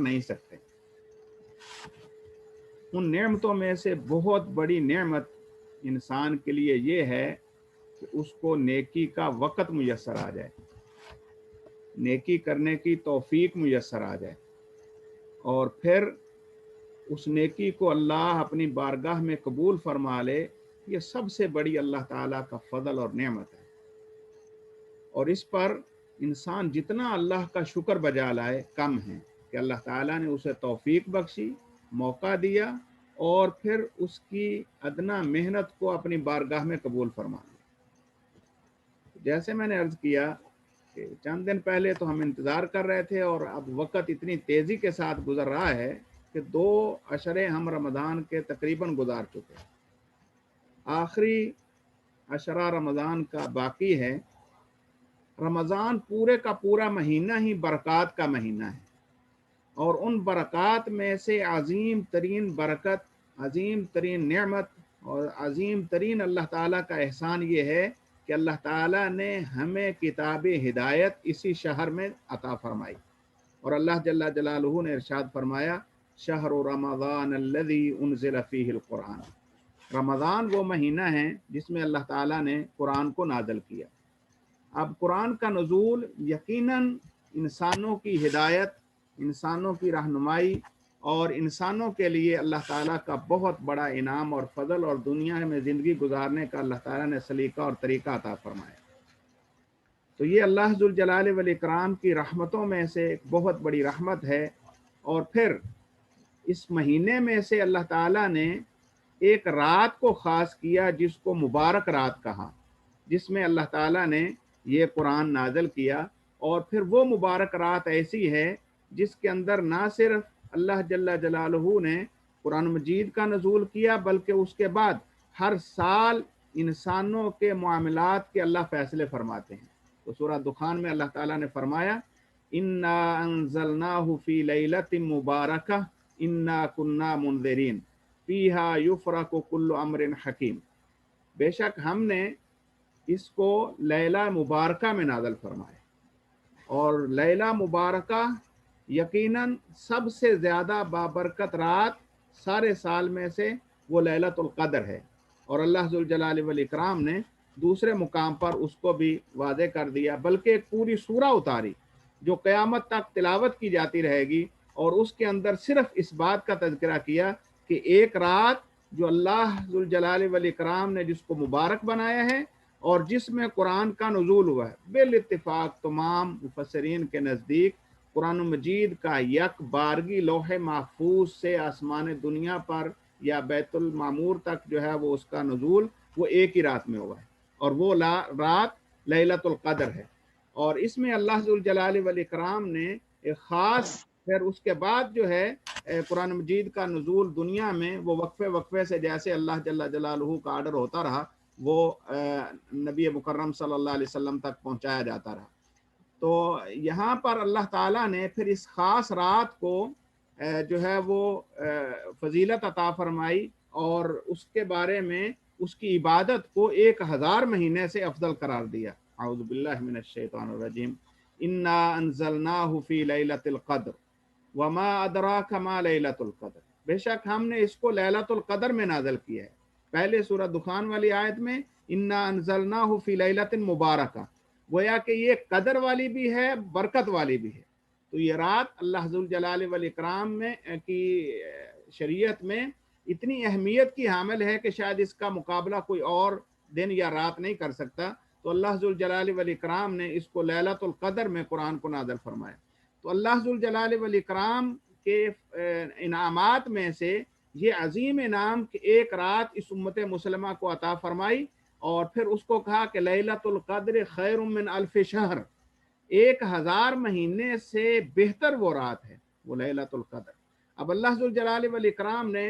نہیں سکتے۔ ان نعمتوں میں سے بہت بڑی نعمت انسان کے لیے یہ ہے کہ اس کو نیکی کا وقت میسر آ جائے، نیکی کرنے کی توفیق میسر آ جائے، اور پھر اس نیکی کو اللہ اپنی بارگاہ میں قبول فرما لے۔ یہ سب سے بڑی اللہ تعالیٰ کا فضل اور نعمت ہے، اور اس پر انسان جتنا اللہ کا شکر بجا لائے کم ہے کہ اللہ تعالیٰ نے اسے توفیق بخشی، موقع دیا، اور پھر اس کی ادنا محنت کو اپنی بارگاہ میں قبول فرما لیا۔ جیسے میں نے عرض کیا کہ چند دن پہلے تو ہم انتظار کر رہے تھے، اور اب وقت اتنی تیزی کے ساتھ گزر رہا ہے کہ 2 عشرے ہم رمضان کے تقریباً گزار چکے ہیں۔ آخری عشرہ رمضان کا باقی ہے۔ رمضان پورے کا پورا مہینہ ہی برکات کا مہینہ ہے، اور ان برکات میں سے عظیم ترین برکت، عظیم ترین نعمت اور عظیم ترین اللہ تعالیٰ کا احسان یہ ہے کہ اللہ تعالیٰ نے ہمیں کتاب ہدایت اسی شہر میں عطا فرمائی، اور اللہ جل جلالہ نے ارشاد فرمایا شہر رمضان الذی انزل فیہ القرآن۔ رمضان وہ مہینہ ہے جس میں اللہ تعالیٰ نے قرآن کو نازل کیا۔ اب قرآن کا نزول یقیناً انسانوں کی ہدایت، انسانوں کی رہنمائی اور انسانوں کے لیے اللہ تعالیٰ کا بہت بڑا انعام اور فضل، اور دنیا میں زندگی گزارنے کا اللہ تعالیٰ نے سلیقہ اور طریقہ عطا فرمایا۔ تو یہ اللہ ذوالجلال والاکرام کی رحمتوں میں سے ایک بہت بڑی رحمت ہے۔ اور پھر اس مہینے میں سے اللہ تعالیٰ نے ایک رات کو خاص کیا جس کو مبارک رات کہا، جس میں اللہ تعالیٰ نے یہ قرآن نازل کیا۔ اور پھر وہ مبارک رات ایسی ہے جس کے اندر نہ صرف اللہ جل جلالہ نے قرآن مجید کا نزول کیا، بلکہ اس کے بعد ہر سال انسانوں کے معاملات کے اللہ فیصلے فرماتے ہیں۔ تو سورہ دخان میں اللہ تعالیٰ نے فرمایا انا انزلناہ فی لیلۃ مبارکہ انا کنا منذرین فیہا یفرق کل امر حکیم۔ بے شک ہم نے اس کو لیلہ مبارکہ میں نازل فرمایا، اور لیلہ مبارکہ یقیناً سب سے زیادہ بابرکت رات سارے سال میں سے وہ لیلۃ القدر ہے، اور اللہ ذوالجلال والاکرام نے دوسرے مقام پر اس کو بھی واضح کر دیا، بلکہ ایک پوری سورہ اتاری جو قیامت تک تلاوت کی جاتی رہے گی، اور اس کے اندر صرف اس بات کا تذکرہ کیا کہ ایک رات جو اللہ ذوالجلال والاکرام نے جس کو مبارک بنایا ہے اور جس میں قرآن کا نزول ہوا ہے۔ بالاتفاق تمام مفسرین کے نزدیک قرآن مجید کا یک بارگی لوح محفوظ سے آسمان دنیا پر یا بیت المعمور تک جو ہے وہ اس کا نزول وہ ایک ہی رات میں ہوا ہے، اور وہ رات لیلۃ القدر ہے۔ اور اس میں اللہ ذوالجلال والاکرام نے ایک خاص، پھر اس کے بعد جو ہے قرآن مجید کا نزول دنیا میں وہ وقفے سے جیسے اللہ جل جلالہ کا آرڈر ہوتا رہا وہ نبی مکرم صلی اللہ علیہ وسلم تک پہنچایا جاتا رہا۔ تو یہاں پر اللہ تعالیٰ نے پھر اس خاص رات کو جو ہے وہ فضیلت عطا فرمائی، اور اس کے بارے میں اس کی عبادت کو 1000 مہینے سے افضل قرار دیا۔ اعوذ باللہ من الشیطان الرجیم انا انزلناہ فی لیلۃ القدر وما ادراک ما لیلۃ القدر۔ بے شک ہم نے اس کو لیلۃ القدر میں نازل کیا ہے۔ پہلے سورہ دخان والی آیت میں انا انزلناہ فی لیلۃ مبارکہ، گویا کہ یہ قدر والی بھی ہے، برکت والی بھی ہے۔ تو یہ رات اللہ ذوالجلال والاکرام میں کی شریعت میں اتنی اہمیت کی حامل ہے کہ شاید اس کا مقابلہ کوئی اور دن یا رات نہیں کر سکتا۔ تو اللہ ذوالجلال والاکرام نے اس کو لیلۃ القدر میں قرآن کو نازل فرمایا۔ تو اللہ ذوالجلال والاکرام کے انعامات میں سے یہ عظیم انعام کہ ایک رات اس امت مسلمہ کو عطا فرمائی، اور پھر اس کو کہا کہ لیلۃ القدر خیر من الف شہر، 1000 مہینے سے بہتر وہ رات ہے وہ لیلۃ القدر۔ اب اللہ ذوالجلال والاکرام نے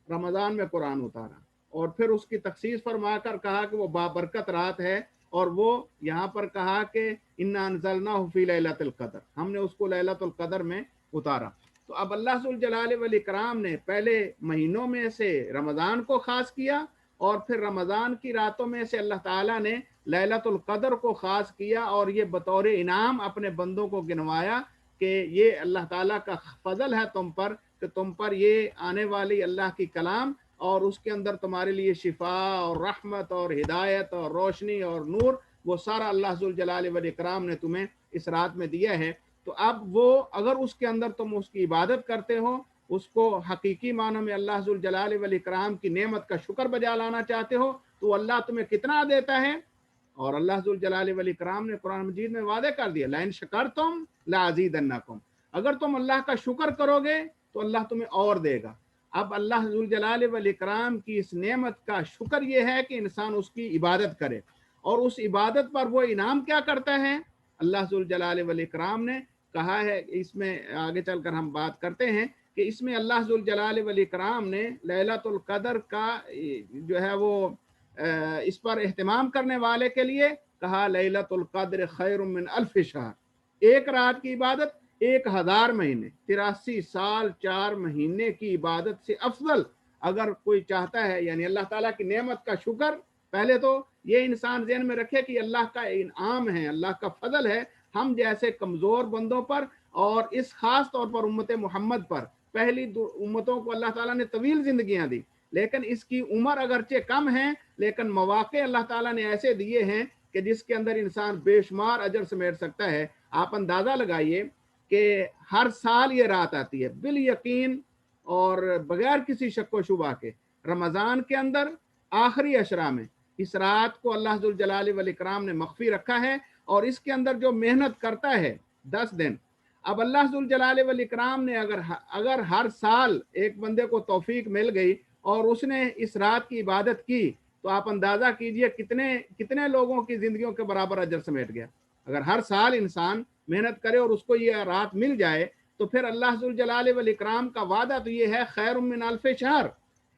رمضان میں قرآن اتارا، اور پھر اس کی تخصیص فرما کر کہا کہ وہ بابرکت رات ہے، اور وہ یہاں پر کہا کہ انا انزلناہ فی لیلۃ القدر، ہم نے اس کو لیلۃ القدر میں اتارا۔ تو اب اللہ ذوالجلال والاکرام نے پہلے مہینوں میں سے رمضان کو خاص کیا، اور پھر رمضان کی راتوں میں سے اللہ تعالیٰ نے لیلۃ القدر کو خاص کیا، اور یہ بطور انعام اپنے بندوں کو گنوایا کہ یہ اللہ تعالیٰ کا فضل ہے تم پر کہ تم پر یہ آنے والی اللہ کی کلام اور اس کے اندر تمہارے لیے شفا اور رحمت اور ہدایت اور روشنی اور نور وہ سارا اللہ ذوالجلال والاکرام نے تمہیں اس رات میں دیا ہے۔ تو اب وہ اگر اس کے اندر تم اس کی عبادت کرتے ہو، اس کو حقیقی معنوں میں اللہ ذوالجلال والاکرام کی نعمت کا شکر بجا لانا چاہتے ہو تو اللہ تمہیں کتنا دیتا ہے۔ اور اللہ ذوالجلال والاکرام نے قرآن مجید میں وعدے کر دیا لئن شکرتم لازیدنکم، اگر تم اللہ کا شکر کرو گے تو اللہ تمہیں اور دے گا۔ اب اللہ ذوالجلال والاکرام کی اس نعمت کا شکر یہ ہے کہ انسان اس کی عبادت کرے، اور اس عبادت پر وہ انعام کیا کرتا ہے؟ اللہ ذوالجلال والاکرام نے کہا ہے، اس میں آگے چل کر ہم بات کرتے ہیں کہ اس میں اللہ ذوالجلال والاکرام نے لیلۃ القدر کا جو ہے وہ اس پر اہتمام کرنے والے کے لیے کہا لیلۃ القدر خیر من الف شہر، ایک رات کی عبادت 1000 مہینے، 83 سال 4 مہینے کی عبادت سے افضل اگر کوئی چاہتا ہے، یعنی اللہ تعالیٰ کی نعمت کا شکر پہلے تو یہ انسان ذہن میں رکھے کہ اللہ کا انعام ہے، اللہ کا فضل ہے ہم جیسے کمزور بندوں پر، اور اس خاص طور پر امت محمد پر۔ پہلی امتوں کو اللہ تعالیٰ نے طویل زندگیاں دی، لیکن اس کی عمر اگرچہ کم ہے لیکن مواقع اللہ تعالیٰ نے ایسے دیے ہیں کہ جس کے اندر انسان بے شمار اجر سمیٹ سکتا ہے۔ آپ اندازہ لگائیے کہ ہر سال یہ رات آتی ہے بال یقین اور بغیر کسی شک و شبہ کے، رمضان کے اندر آخری عشرہ میں اس رات کو اللہ ذوالجلال والاکرام نے مخفی رکھا ہے، اور اس کے اندر جو محنت کرتا ہے 10 دن، اب اللہ ذوالجلال والاکرام نے اگر ہر سال ایک بندے کو توفیق مل گئی اور اس نے اس رات کی عبادت کی تو آپ اندازہ کیجئے کتنے لوگوں کی زندگیوں کے برابر اجر سمیٹ گیا۔ اگر ہر سال انسان محنت کرے اور اس کو یہ رات مل جائے تو پھر اللہ ذوالجلال والاکرام کا وعدہ تو یہ ہے خیر من الف شہر،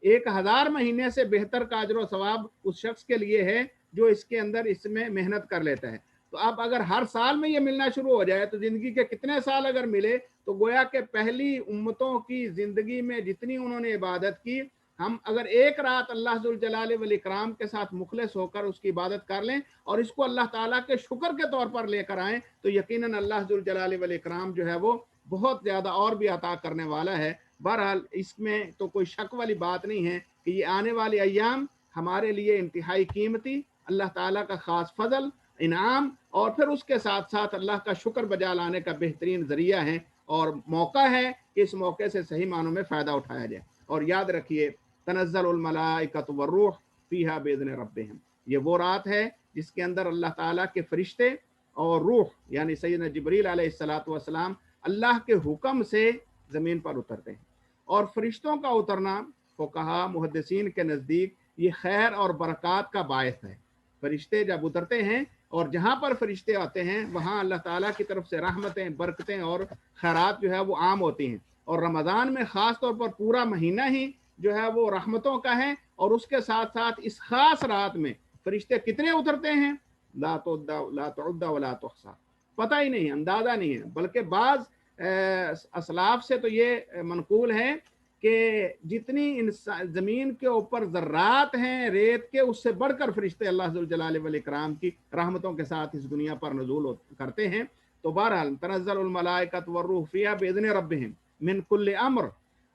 1000 مہینے سے بہتر کا اجر و ثواب اس شخص کے لیے ہے جو اس کے اندر اس میں محنت کر لیتا ہے۔ تو اب اگر ہر سال میں یہ ملنا شروع ہو جائے تو زندگی کے کتنے سال اگر ملے تو گویا کہ پہلی امتوں کی زندگی میں جتنی انہوں نے عبادت کی، ہم اگر ایک رات اللہ ذوالجلال والاکرام کے ساتھ مخلص ہو کر اس کی عبادت کر لیں اور اس کو اللہ تعالیٰ کے شکر کے طور پر لے کر آئیں تو یقیناً اللہ ذوالجلال والاکرام جو ہے وہ بہت زیادہ اور بھی عطا کرنے والا ہے۔ بہرحال اس میں تو کوئی شک والی بات نہیں ہے کہ یہ آنے والے ایام ہمارے لیے انتہائی قیمتی، اللہ تعالیٰ کا خاص فضل، انعام، اور پھر اس کے ساتھ ساتھ اللہ کا شکر بجا لانے کا بہترین ذریعہ ہے، اور موقع ہے کہ اس موقع سے صحیح معنوں میں فائدہ اٹھایا جائے۔ اور یاد رکھیے تنزل الملائکۃ والروح فیہا باذن ربہم، یہ وہ رات ہے جس کے اندر اللہ تعالیٰ کے فرشتے اور روح یعنی سیدنا جبریل علیہ السلام اللہ کے حکم سے زمین پر اترتے ہیں۔ اور فرشتوں کا اترنا فقہا محدثین کے نزدیک یہ خیر اور برکات کا باعث ہے۔ فرشتے جب اترتے ہیں اور جہاں پر فرشتے آتے ہیں وہاں اللہ تعالیٰ کی طرف سے رحمتیں، برکتیں اور خیرات جو ہے وہ عام ہوتی ہیں، اور رمضان میں خاص طور پر پورا مہینہ ہی جو ہے وہ رحمتوں کا ہے، اور اس کے ساتھ ساتھ اس خاص رات میں فرشتے کتنے اترتے ہیں لا تعد ولا تحصى، پتہ ہی نہیں، اندازہ نہیں ہے، بلکہ بعض اسلاف سے تو یہ منقول ہے کہ جتنی زمین کے اوپر ذرات ہیں ریت کے، اس سے بڑھ کر فرشتے اللہ ذوالجلال والاکرام کی رحمتوں کے ساتھ اس دنیا پر نزول کرتے ہیں۔ تو بہرحال تنزل الملائکۃ والروح فیہا باذن ربہم من کل امر،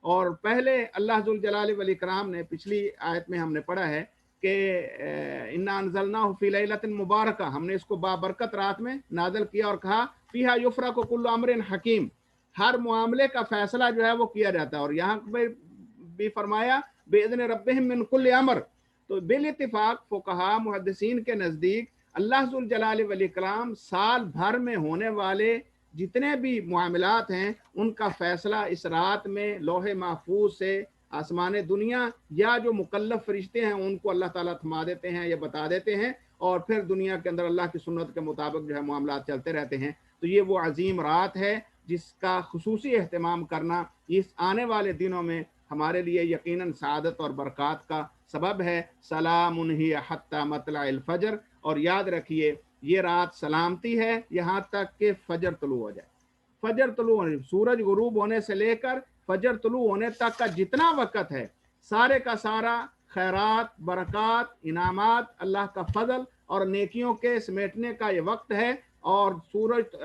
اور پہلے اللہ ذوالجلال والاکرام نے پچھلی آیت میں ہم نے پڑھا ہے کہ انا انزلناہ فی لیلۃ مبارکہ، ہم نے اس کو بابرکت رات میں نازل کیا، اور کہا فیہا یفرق کل امر حکیم، ہر معاملے کا فیصلہ جو ہے وہ کیا جاتا ہے، اور یہاں پہ بھی فرمایا باذن ربہم من کل امر۔ تو بالاتفاق فقہا محدثین کے نزدیک اللہ ذوالجلال والاکرام سال بھر میں ہونے والے جتنے بھی معاملات ہیں ان کا فیصلہ اس رات میں لوح محفوظ سے آسمان دنیا یا جو مکلف فرشتے ہیں ان کو اللہ تعالیٰ تھما دیتے ہیں یا بتا دیتے ہیں، اور پھر دنیا کے اندر اللہ کی سنت کے مطابق جو ہے معاملات چلتے رہتے ہیں۔ تو یہ وہ عظیم رات ہے جس کا خصوصی اہتمام کرنا اس آنے والے دنوں میں ہمارے لیے یقیناً سعادت اور برکات کا سبب ہے۔ سلام ہی حتی مطلع الفجر، اور یاد رکھیے یہ رات سلامتی ہے یہاں تک کہ فجر طلوع ہو جائے۔ فجر طلوع ہونے، سورج غروب ہونے سے لے کر فجر طلوع ہونے تک کا جتنا وقت ہے سارے کا سارا خیرات، برکات، انعامات، اللہ کا فضل اور نیکیوں کے سمیٹنے کا یہ وقت ہے، اور سورج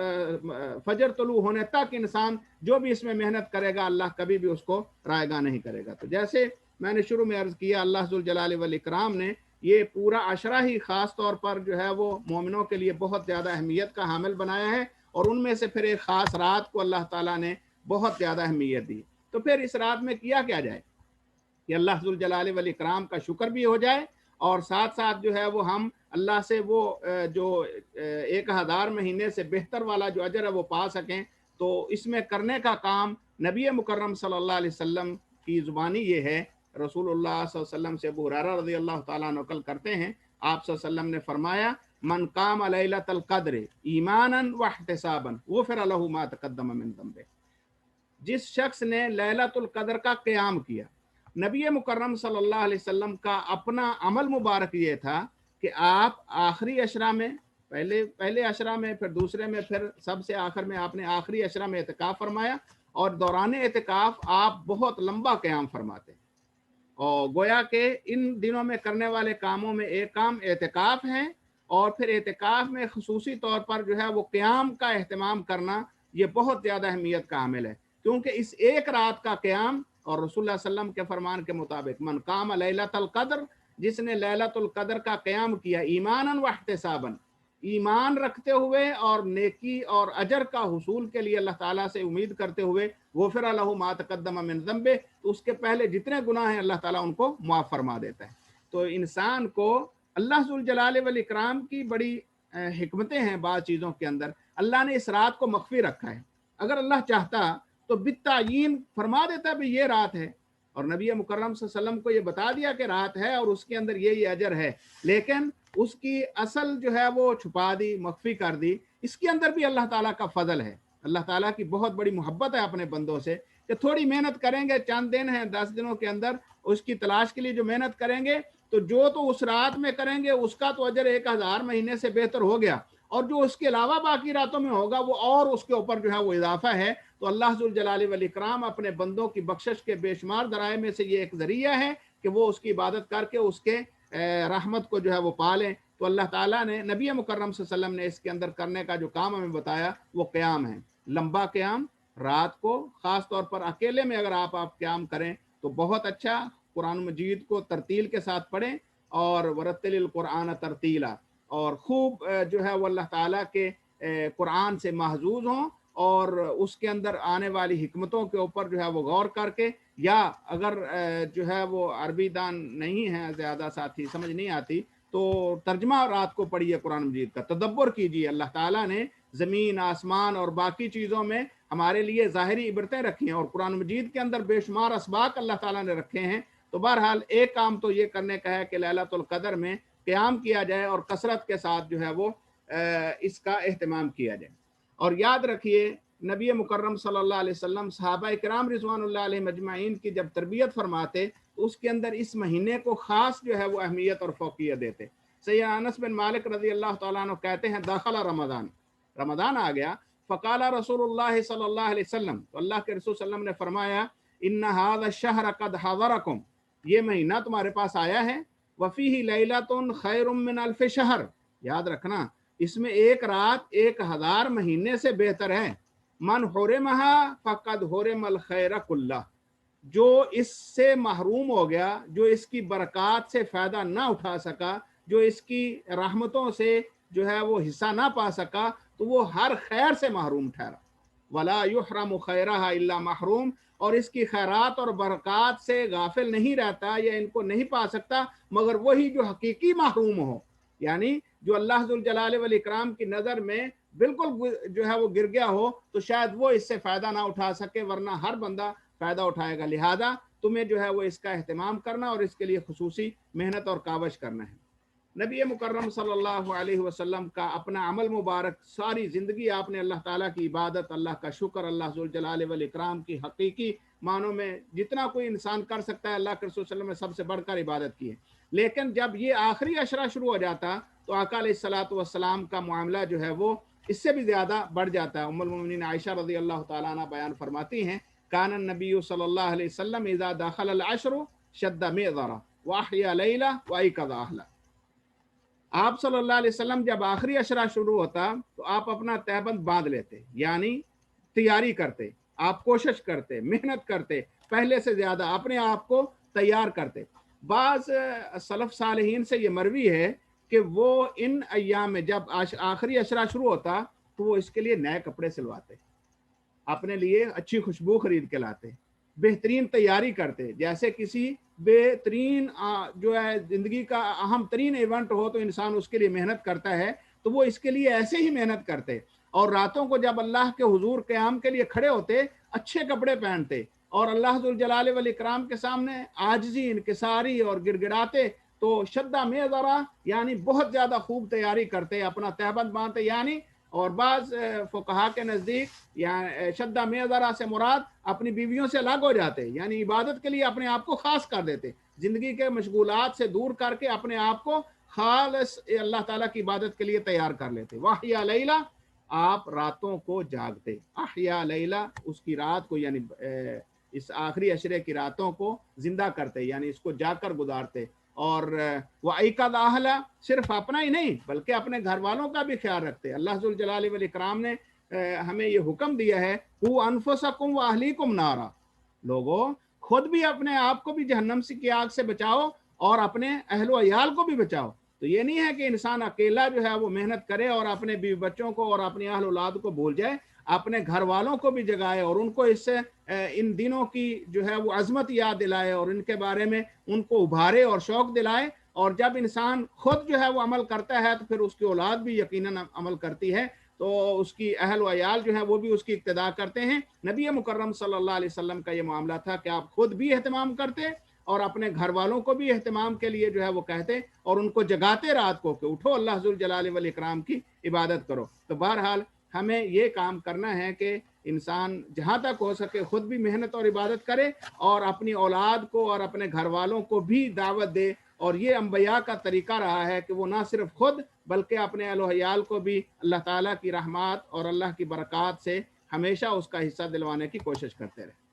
فجر طلوع ہونے تک انسان جو بھی اس میں محنت کرے گا اللہ کبھی بھی اس کو رائے گاہ نہیں کرے گا۔ تو جیسے میں نے شروع میں عرض کیا، اللہ ذوالجلال والاکرام نے یہ پورا عشرہ ہی خاص طور پر جو ہے وہ مومنوں کے لیے بہت زیادہ اہمیت کا حامل بنایا ہے، اور ان میں سے پھر ایک خاص رات کو اللہ تعالیٰ نے بہت زیادہ اہمیت دی۔ تو پھر اس رات میں کیا جائے کہ اللہ ذوالجلال والاکرام کا شکر بھی ہو جائے، اور ساتھ ساتھ جو ہے وہ ہم اللہ سے وہ جو 1000 مہینے سے بہتر والا جو اجر ہے وہ پا سکیں۔ تو اس میں کرنے کا کام نبی مکرم صلی اللہ علیہ وسلم کی زبانی یہ ہے۔ رسول اللہ صلی اللہ علیہ وسلم سے ابو ہریرہ رضی اللہ تعالیٰ نقل کرتے ہیں، آپ صلی اللہ علیہ وسلم نے فرمایا، من قام لیلۃ القدر ایمانا واحتسابا غفر له ما تقدم من ذنبه۔ جس شخص نے لیلۃ القدر کا قیام کیا، نبی مکرم صلی اللہ علیہ وسلم کا اپنا عمل مبارک یہ تھا کہ آپ آخری عشرہ میں، پہلے عشرہ میں، پھر دوسرے میں، پھر سب سے آخر میں آپ نے آخری عشرہ میں اعتکاف فرمایا، اور دوران اعتکاف آپ بہت لمبا قیام فرماتے ہیں۔ اور گویا کہ ان دنوں میں کرنے والے کاموں میں ایک کام اعتکاف ہے، اور پھر اعتکاف میں خصوصی طور پر جو ہے وہ قیام کا اہتمام کرنا یہ بہت زیادہ اہمیت کا عامل ہے، کیونکہ اس ایک رات کا قیام، اور رسول اللہ صلی اللہ علیہ وسلم کے فرمان کے مطابق من قام لیلۃ القدر، جس نے لیلۃ القدر کا قیام کیا ایمانا واحتسابا، ایمان رکھتے ہوئے اور نیکی اور اجر کا حصول کے لیے اللہ تعالیٰ سے امید کرتے ہوئے، غفر لہ ما تقدم من ذنبہ، تو اس کے پہلے جتنے گناہ ہیں اللہ تعالیٰ ان کو معاف فرما دیتا ہے۔ تو انسان کو اللہ ذوالجلال والاکرام کی بڑی حکمتیں ہیں بعض چیزوں کے اندر۔ اللہ نے اس رات کو مخفی رکھا ہے، اگر اللہ چاہتا تو بالتعیین فرما دیتا بھی یہ رات ہے، اور نبی مکرم صلی اللہ علیہ وسلم کو یہ بتا دیا کہ رات ہے اور اس کے اندر یہ اجر ہے، لیکن اس کی اصل جو ہے وہ چھپا دی، مخفی کر دی۔ اس کے اندر بھی اللہ تعالیٰ کا فضل ہے، اللہ تعالیٰ کی بہت بڑی محبت ہے اپنے بندوں سے، کہ تھوڑی محنت کریں گے، چند دن ہیں، 10 دنوں کے اندر اس کی تلاش کے لیے جو محنت کریں گے، تو جو تو اس رات میں کریں گے اس کا تو اجر 1000 مہینے سے بہتر ہو گیا، اور جو اس کے علاوہ باقی راتوں میں ہوگا وہ اور اس کے اوپر جو ہے وہ اضافہ ہے۔ تو اللہ ذوالجلال والاکرام اپنے بندوں کی بخشش کے بے شمار ذرائع میں سے یہ ایک ذریعہ ہے کہ وہ اس کی عبادت کر کے اس کے رحمت کو جو ہے وہ پالیں۔ تو اللہ تعالیٰ نے نبی مکرم صلی اللہ علیہ وسلم نے اس کے اندر کرنے کا جو کام ہمیں بتایا وہ قیام ہے، لمبا قیام رات کو، خاص طور پر اکیلے میں اگر آپ قیام کریں تو بہت اچھا۔ قرآن مجید کو ترتیل کے ساتھ پڑھیں، اور ورتل القرآن ترتیلا، اور خوب جو ہے وہ اللہ تعالیٰ کے قرآن سے محظوظ ہوں، اور اس کے اندر آنے والی حکمتوں کے اوپر جو ہے وہ غور کر کے، یا اگر جو ہے وہ عربی دان نہیں ہیں زیادہ ساتھی، سمجھ نہیں آتی، تو ترجمہ رات کو پڑھیے قرآن مجید کا، تدبر کیجیے۔ اللہ تعالیٰ نے زمین، آسمان اور باقی چیزوں میں ہمارے لیے ظاہری عبرتیں رکھی ہیں، اور قرآن مجید کے اندر بے شمار اسباق اللہ تعالیٰ نے رکھے ہیں۔ تو بہرحال ایک کام تو یہ کرنے کا ہے کہ لیلۃ القدر میں قیام کیا جائے، اور کثرت کے ساتھ جو ہے وہ اس کا اہتمام کیا جائے۔ اور یاد رکھیے، نبی مکرم صلی اللہ علیہ وسلم صحابہ کرام رضوان اللہ علیہ مجمعین کی جب تربیت فرماتے تو اس کے اندر اس مہینے کو خاص جو ہے وہ اہمیت اور فوقیت دیتے۔ سیدنا انس بن مالک رضی اللہ تعالیٰ عنہ کہتے ہیں، داخل رمضان آ گیا، فقال رسول اللہ صلی اللہ علیہ وسلم، تو اللہ کے رسول صلی اللہ علیہ وسلم نے فرمایا، ان هذا الشهر قد حضرکم، یہ مہینہ تمہارے پاس آیا ہے، وفیہ لیلۃ خیر من الف شہر، یاد رکھنا اس میں ایک رات 1000 مہینے سے بہتر ہے۔ من حرمہا فقد حرم الخیر کلہ، جو اس سے محروم ہو گیا، جو اس کی برکات سے فائدہ نہ اٹھا سکا، جو اس کی رحمتوں سے جو ہے وہ حصہ نہ پا سکا، تو وہ ہر خیر سے محروم ٹھہرا۔ ولا یحرم خیرہا الا محروم، اور اس کی خیرات اور برکات سے غافل نہیں رہتا یا ان کو نہیں پا سکتا مگر وہی جو حقیقی محروم ہو، یعنی جو اللہ ذوالجلال والاکرام کی نظر میں بالکل جو ہے وہ گر گیا ہو، تو شاید وہ اس سے فائدہ نہ اٹھا سکے، ورنہ ہر بندہ فائدہ اٹھائے گا۔ لہذا تمہیں جو ہے وہ اس کا اہتمام کرنا اور اس کے لیے خصوصی محنت اور کاوش کرنا ہے۔ نبی مکرم صلی اللہ علیہ وسلم کا اپنا عمل مبارک، ساری زندگی آپ نے اللہ تعالیٰ کی عبادت، اللہ کا شکر، اللہ ذوالجلال والاکرام کی حقیقی معنوں میں جتنا کوئی انسان کر سکتا ہے اللہ کے رسول صلی اللہ علیہ وسلم نے سب سے بڑھ کر عبادت کی ہے۔ لیکن جب یہ آخری عشرہ شروع ہو جاتا تو آقا علیہ الصلوۃ والسلام کا معاملہ جو ہے وہ اس سے بھی زیادہ بڑھ جاتا ہے۔ ام المؤمنین عائشہ رضی اللہ تعالیٰ عنہ بیان فرماتی ہیں، کان النبی صلی اللہ علیہ وسلم اذا دخل العشر شد میزرہ واحیا لیلہ وایقظ اہلہ، آپ صلی اللہ علیہ وسلم جب آخری اشرا شروع ہوتا تو آپ اپنا تہبند باندھ لیتے، یعنی تیاری کرتے، آپ کوشش کرتے، محنت کرتے، پہلے سے زیادہ اپنے آپ کو تیار کرتے۔ بعض سلف صالحین سے یہ مروی ہے کہ وہ ان ایام میں جب آخری اشرا شروع ہوتا تو وہ اس کے لیے نئے کپڑے سلواتے، اپنے لیے اچھی خوشبو خرید کے لاتے، بہترین تیاری کرتے، جیسے کسی بہترین جو ہے زندگی کا اہم ترین ایونٹ ہو تو انسان اس کے لیے محنت کرتا ہے، تو وہ اس کے لیے ایسے ہی محنت کرتے، اور راتوں کو جب اللہ کے حضور قیام کے لیے کھڑے ہوتے اچھے کپڑے پہنتے اور اللہ ذوالجلال والاکرام کے سامنے عاجزی انکساری اور گڑ گڑاتے، تو شدہ میں ذرا یعنی بہت زیادہ خوب تیاری کرتے، اپنا تہبند باندھتے، یعنی اور بعض فقہا کے نزدیک شدہ میں ذرا سے مراد اپنی بیویوں سے الگ ہو جاتے، یعنی عبادت کے لیے اپنے آپ کو خاص کر دیتے، زندگی کے مشغولات سے دور کر کے اپنے آپ کو خالص اللہ تعالیٰ کی عبادت کے لیے تیار کر لیتے۔ واحیا لیلا، آپ راتوں کو جاگتے، احیا لیلا اس کی رات کو، یعنی اس آخری عشرے کی راتوں کو زندہ کرتے، یعنی اس کو جاگ کر گزارتے، اور وہ ایقظ اہلا صرف اپنا ہی نہیں بلکہ اپنے گھر والوں کا بھی خیال رکھتے۔ اللہ ذوالجلال والاکرام نے ہمیں یہ حکم دیا ہے، قوا انفسکم واہلیکم نارا، لوگوں خود بھی اپنے آپ کو بھی جہنم کی آگ سے بچاؤ اور اپنے اہل و عیال کو بھی بچاؤ۔ تو یہ نہیں ہے کہ انسان اکیلا جو ہے وہ محنت کرے اور اپنے بیوی بچوں کو اور اپنی اہل اولاد کو بھول جائے، اپنے گھر والوں کو بھی جگائے اور ان کو اس سے ان دنوں کی جو ہے وہ عظمت یاد دلائے اور ان کے بارے میں ان کو ابھارے اور شوق دلائے۔ اور جب انسان خود جو ہے وہ عمل کرتا ہے تو پھر اس کی اولاد بھی یقیناً عمل کرتی ہے، تو اس کی اہل و عیال جو ہیں وہ بھی اس کی اقتداء کرتے ہیں۔ نبی مکرم صلی اللہ علیہ وسلم کا یہ معاملہ تھا کہ آپ خود بھی اہتمام کرتے اور اپنے گھر والوں کو بھی اہتمام کے لیے جو ہے وہ کہتے اور ان کو جگاتے رات کو کہ اٹھو اللہ ذوالجلال والاکرام کی عبادت کرو۔ تو بہرحال ہمیں یہ کام کرنا ہے کہ انسان جہاں تک ہو سکے خود بھی محنت اور عبادت کرے اور اپنی اولاد کو اور اپنے گھر والوں کو بھی دعوت دے، اور یہ انبیاء کا طریقہ رہا ہے کہ وہ نہ صرف خود بلکہ اپنے اہل و عیال کو بھی اللہ تعالیٰ کی رحمات اور اللہ کی برکات سے ہمیشہ اس کا حصہ دلوانے کی کوشش کرتے رہے۔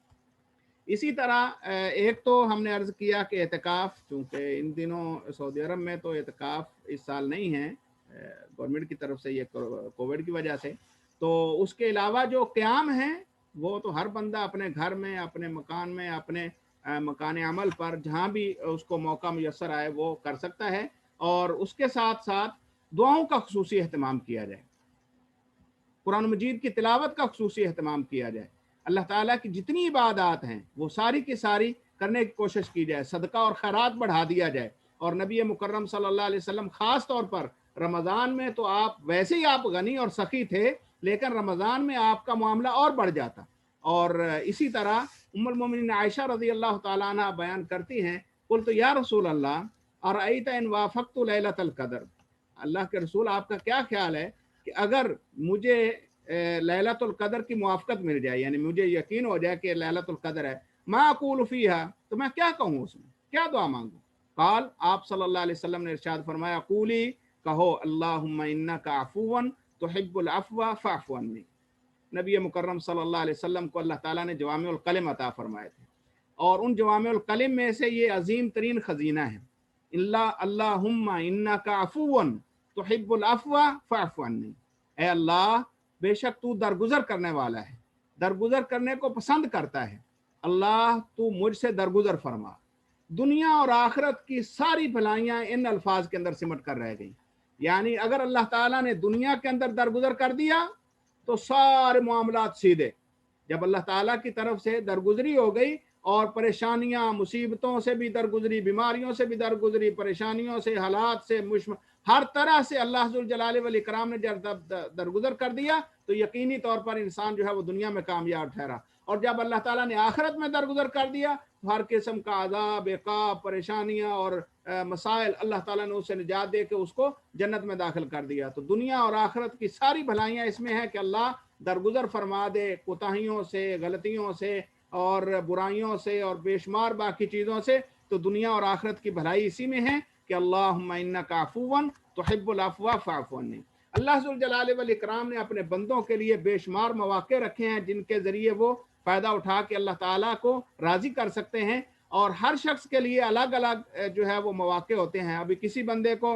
اسی طرح ایک تو ہم نے عرض کیا کہ اعتکاف، چونکہ ان دنوں سعودی عرب میں تو اعتکاف اس سال نہیں ہے گورنمنٹ کی طرف سے، یہ کووڈ کی وجہ سے، تو اس کے علاوہ جو قیام ہیں وہ تو ہر بندہ اپنے گھر میں، اپنے مکان میں، اپنے مکان عمل پر جہاں بھی اس کو موقع میسر آئے وہ کر سکتا ہے، اور اس کے ساتھ ساتھ دعاؤں کا خصوصی اہتمام کیا جائے، قرآن مجید کی تلاوت کا خصوصی اہتمام کیا جائے، اللہ تعالیٰ کی جتنی عبادات ہیں وہ ساری کی ساری کرنے کی کوشش کی جائے، صدقہ اور خیرات بڑھا دیا جائے۔ اور نبی مکرم صلی اللہ علیہ وسلم خاص طور پر رمضان میں تو آپ ویسے ہی آپ غنی اور سخی تھے، لیکن رمضان میں آپ کا معاملہ اور بڑھ جاتا۔ اور اسی طرح ام المومنین عائشہ رضی اللہ تعالیٰ عنہ بیان کرتی ہیں، قلت یا رسول اللہ ارأیت ان وافقت لیلۃ القدر، اللہ کے رسول آپ کا کیا خیال ہے کہ اگر مجھے لیلۃ القدر کی موافقت مل جائے، یعنی مجھے یقین ہو جائے کہ لیلۃ القدر ہے، ما اقول فیہا، تو میں کیا کہوں اس میں، کیا دعا مانگوں؟ قال، آپ صلی اللہ علیہ وسلم نے ارشاد فرمایا، قولی، کہو، اللہم انک عفو تحب العفو فاعف عنی۔ نبی مکرم صلی اللہ علیہ وسلم کو اللہ تعالیٰ نے جوامع الکلم عطا فرمائے تھے، اور ان جوامع الکلم میں سے یہ عظیم ترین خزینہ ہے، اللہم انک عفو تحب العفو فاعف عنی، اے اللہ بے شک تو درگزر کرنے والا ہے، درگزر کرنے کو پسند کرتا ہے، اللہ تو مجھ سے درگزر فرما۔ دنیا اور آخرت کی ساری بھلائیاں ان الفاظ کے اندر سمٹ کر رہ گئی، یعنی اگر اللہ تعالیٰ نے دنیا کے اندر درگزر کر دیا تو سارے معاملات سیدھے، جب اللہ تعالیٰ کی طرف سے درگزری ہو گئی اور پریشانیاں مصیبتوں سے بھی درگزری، بیماریوں سے بھی درگزری، پریشانیوں سے، حالات سے، ہر طرح سے اللہ ذوالجلال والاکرام نے جب درگزر کر دیا تو یقینی طور پر انسان جو ہے وہ دنیا میں کامیاب ٹھہرا، اور جب اللہ تعالیٰ نے آخرت میں درگزر کر دیا ہر قسم کا عذاب، عقاب، پریشانیاں اور مسائل، اللہ تعالیٰ نے اسے نجات دے کے اس کو جنت میں داخل کر دیا۔ تو دنیا اور آخرت کی ساری بھلائیاں اس میں ہیں کہ اللہ درگزر فرما دے کوتاہیوں سے، غلطیوں سے اور برائیوں سے اور بے شمار باقی چیزوں سے۔ تو دنیا اور آخرت کی بھلائی اسی میں ہے کہ اللہم انک عفو تحب العفو فاعف عنی۔ اللہ ذوالجلال والاکرام نے اپنے بندوں کے لیے بے شمار مواقع رکھے ہیں جن کے ذریعے وہ فائدہ اٹھا کے اللہ تعالیٰ کو راضی کر سکتے ہیں، اور ہر شخص کے لیے الگ الگ جو ہے وہ مواقع ہوتے ہیں۔ ابھی کسی بندے کو